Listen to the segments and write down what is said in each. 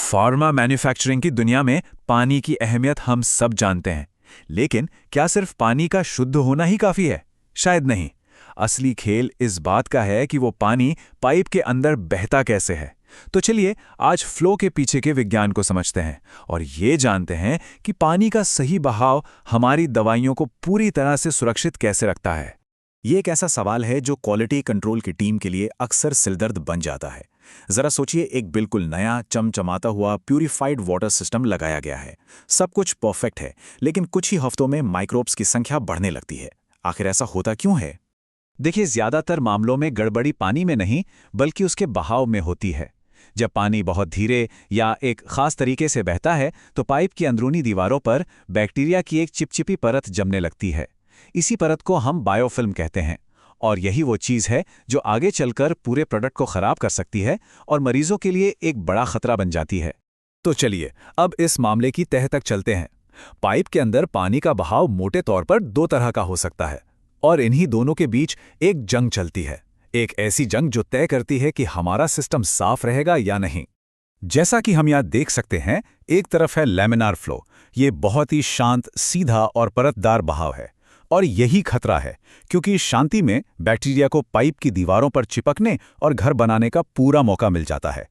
Pharma manufacturing की दुनिया में पानी की अहमियत हम सब जानते हैं, लेकिन क्या सिर्फ पानी का शुद्ध होना ही काफी है? शायद नहीं। असली खेल इस बात का है कि वो पानी पाइप के अंदर बहता कैसे है। तो चलिए आज फ्लो के पीछे के विज्ञान को समझते हैं और ये जानते हैं कि पानी का सही बहाव हमारी दवाइयों को पूरी तरह से सुरक्षित कैसे रखता है। ये एक ऐसा सवाल है जो क्वालिटी कंट्रोल की टीम के लिए अक्सर सिरदर्द बन जाता है। जरा सोचिए, एक बिल्कुल नया चमचमाता हुआ प्यूरिफाइड वाटर सिस्टम लगाया गया है। सब कुछ परफेक्ट है, लेकिन कुछ ही हफ्तों में माइक्रोब्स की संख्या बढ़ने लगती है। आखिर ऐसा होता क्यों है? देखिए, ज्यादातर मामलों में गड़बड़ी पानी में नहीं बल्कि उसके बहाव में होती है। जब पानी बहुत धीरे या एक खास तरीके से बहता है तो पाइप की अंदरूनी दीवारों पर बैक्टीरिया की एक चिपचिपी परत जमने लगती है। इसी परत को हम बायोफिल्म कहते हैं और यही वो चीज़ है जो आगे चलकर पूरे प्रोडक्ट को खराब कर सकती है और मरीजों के लिए एक बड़ा खतरा बन जाती है। तो चलिए अब इस मामले की तह तक चलते हैं। पाइप के अंदर पानी का बहाव मोटे तौर पर दो तरह का हो सकता है और इन्हीं दोनों के बीच एक जंग चलती है। एक ऐसी जंग जो तय करती है कि हमारा सिस्टम साफ रहेगा या नहीं। जैसा कि हम यहाँ देख सकते हैं, एक तरफ है लैमिनार फ्लो। ये बहुत ही शांत, सीधा और परतदार बहाव है और यही खतरा है, क्योंकि इस शांति में बैक्टीरिया को पाइप की दीवारों पर चिपकने और घर बनाने का पूरा मौका मिल जाता है।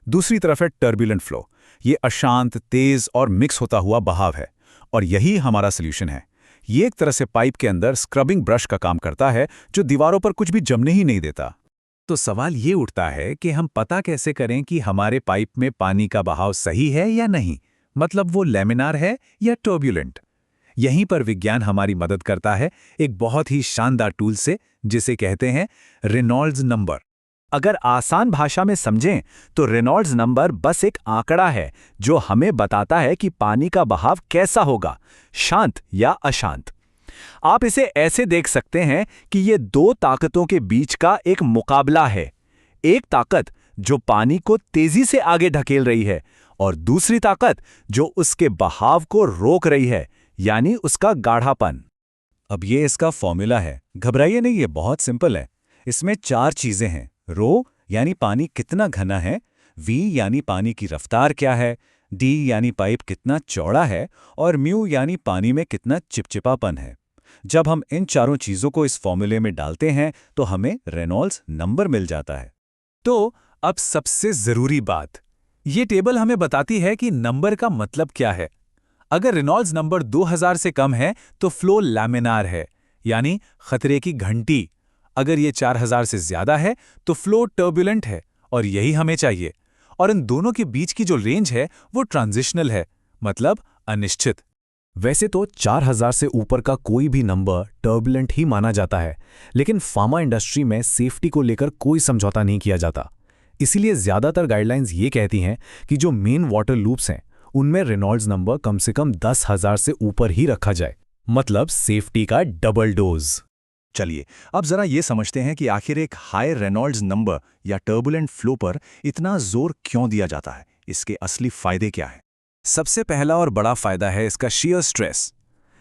दूसरी तरफ है टर्बुलेंट फ्लो। ये अशांत, तेज और मिक्स होता हुआ बहाव है और यही हमारा सॉल्यूशन है। ये एक तरह से पाइप के अंदर स्क्रबिंग ब्रश का काम करता है जो दीवारों पर कुछ भी जमने ही नहीं देता। तो सवाल ये उठता है कि हम पता कैसे करें कि हमारे पाइप में पानी का बहाव सही है या नहीं, मतलब वो लैमिनार है या टर्बुलेंट। यहीं पर विज्ञान हमारी मदद करता है एक बहुत ही शानदार टूल से, जिसे कहते हैं रेनॉल्ड्स नंबर। अगर आसान भाषा में समझें तो रेनॉल्ड्स नंबर बस एक आंकड़ा है जो हमें बताता है कि पानी का बहाव कैसा होगा, शांत या अशांत। आप इसे ऐसे देख सकते हैं कि ये दो ताकतों के बीच का एक मुकाबला है। एक ताकत जो पानी को तेजी से आगे ढकेल रही है और दूसरी ताकत जो उसके बहाव को रोक रही है, यानी उसका गाढ़ापन। अब ये इसका फॉर्मूला है, घबराइए नहीं, ये बहुत सिंपल है। इसमें 4 चीजें हैं। रो यानी पानी कितना घना है, वी यानी पानी की रफ्तार क्या है, डी यानी पाइप कितना चौड़ा है और म्यू यानी पानी में कितना चिपचिपापन है। जब हम इन चारों चीजों को इस फॉर्मूले में डालते हैं तो हमें रेनॉल्ड्स नंबर मिल जाता है। तो अब सबसे जरूरी बात, ये टेबल हमें बताती है कि नंबर का मतलब क्या है। अगर रेनॉल्ड्स नंबर 2000 से कम है तो फ्लो लैमिनार है, यानी खतरे की घंटी। अगर ये 4000 से ज्यादा है तो फ्लो टर्बुलेंट है और यही हमें चाहिए। और इन दोनों के बीच की जो रेंज है वो ट्रांजिशनल है, मतलब अनिश्चित। वैसे तो 4000 से ऊपर का कोई भी नंबर टर्बुलेंट ही माना जाता है, लेकिन फार्मा इंडस्ट्री में सेफ्टी को लेकर कोई समझौता नहीं किया जाता। इसीलिए ज्यादातर गाइडलाइंस ये कहती हैं कि जो मेन वाटर लूप्स हैं उनमें रेनॉल्ड्स नंबर कम से कम 10,000 से ऊपर ही रखा जाए, मतलब सेफ्टी का डबल डोज। चलिए अब जरा ये समझते हैं कि आखिर एक हाई रेनॉल्ड्स नंबर या टर्बुलेंट फ्लो पर इतना जोर क्यों दिया जाता है, इसके असली फायदे क्या है। सबसे पहला और बड़ा फायदा है इसका शीयर स्ट्रेस।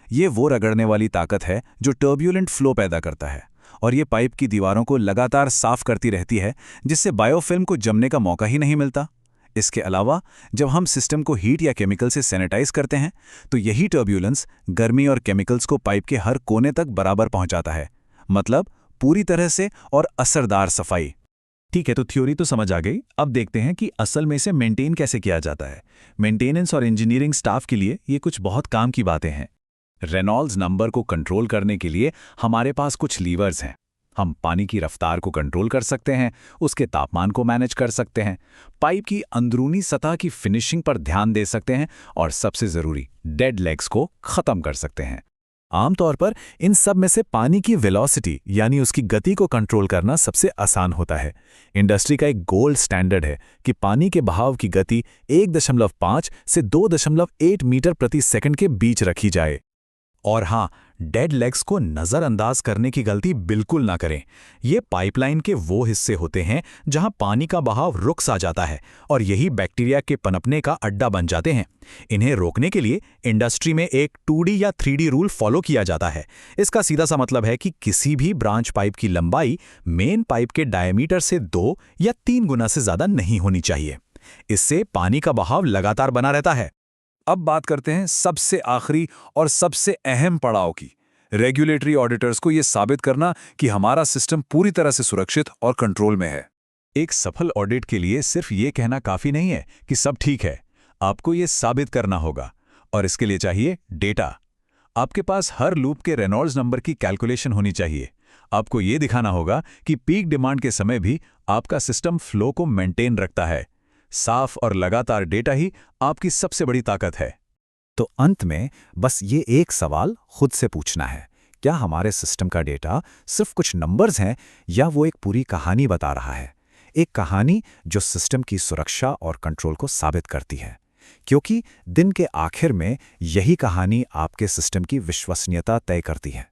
ये वो रगड़ने वाली ताकत है जो टर्बुलेंट फ्लो पैदा करता है और ये पाइप की दीवारों को लगातार साफ करती रहती है, जिससे बायोफिल्म को जमने का मौका ही नहीं मिलता। इसके अलावा जब हम सिस्टम को हीट या केमिकल से सैनिटाइज करते हैं तो यही टर्बुलेंस गर्मी और केमिकल्स को पाइप के हर कोने तक बराबर पहुंचाता है, मतलब पूरी तरह से और असरदार सफाई। ठीक है, तो थ्योरी तो समझ आ गई। अब देखते हैं कि असल में इसे मेंटेन कैसे किया जाता है। मेंटेनेंस और इंजीनियरिंग स्टाफ के लिए ये कुछ बहुत काम की बातें हैं। रेनॉल्ड्स नंबर को कंट्रोल करने के लिए हमारे पास कुछ लीवर्स हैं। हम पानी की रफ्तार को कंट्रोल कर सकते हैं, उसके तापमान को मैनेज कर सकते हैं, पाइप की अंदरूनी सतह की फिनिशिंग पर ध्यान दे सकते हैं और सबसे जरूरी डेड लेग्स को खत्म कर सकते हैं। आमतौर पर इन सब में से पानी की वेलोसिटी यानी उसकी गति को कंट्रोल करना सबसे आसान होता है। इंडस्ट्री का एक गोल्ड स्टैंडर्ड है कि पानी के बहाव की गति 1.5 से 2.8 मीटर प्रति सेकंड के बीच रखी जाए। और हाँ, डेड लेग्स को नज़रअंदाज करने की गलती बिल्कुल ना करें। ये पाइपलाइन के वो हिस्से होते हैं जहां पानी का बहाव रुक सा जाता है और यही बैक्टीरिया के पनपने का अड्डा बन जाते हैं। इन्हें रोकने के लिए इंडस्ट्री में एक 2D या 3D रूल फॉलो किया जाता है। इसका सीधा सा मतलब है कि किसी भी ब्रांच पाइप की लंबाई मेन पाइप के डायमीटर से 2 या 3 गुना से ज़्यादा नहीं होनी चाहिए। इससे पानी का बहाव लगातार बना रहता है। अब बात करते हैं सबसे आखिरी और सबसे अहम पड़ाव की, रेगुलेटरी ऑडिटर्स को यह साबित करना कि हमारा सिस्टम पूरी तरह से सुरक्षित और कंट्रोल में है। एक सफल ऑडिट के लिए सिर्फ ये कहना काफी नहीं है कि सब ठीक है, आपको ये साबित करना होगा, और इसके लिए चाहिए डेटा। आपके पास हर लूप के रेनॉल्ड्स नंबर की कैलकुलेशन होनी चाहिए। आपको ये दिखाना होगा कि पीक डिमांड के समय भी आपका सिस्टम फ्लो को मेंटेन रखता है। साफ और लगातार डेटा ही आपकी सबसे बड़ी ताकत है। तो अंत में बस ये एक सवाल खुद से पूछना है, क्या हमारे सिस्टम का डेटा सिर्फ कुछ नंबर्स हैं या वो एक पूरी कहानी बता रहा है? एक कहानी जो सिस्टम की सुरक्षा और कंट्रोल को साबित करती है, क्योंकि दिन के आखिर में यही कहानी आपके सिस्टम की विश्वसनीयता तय करती है।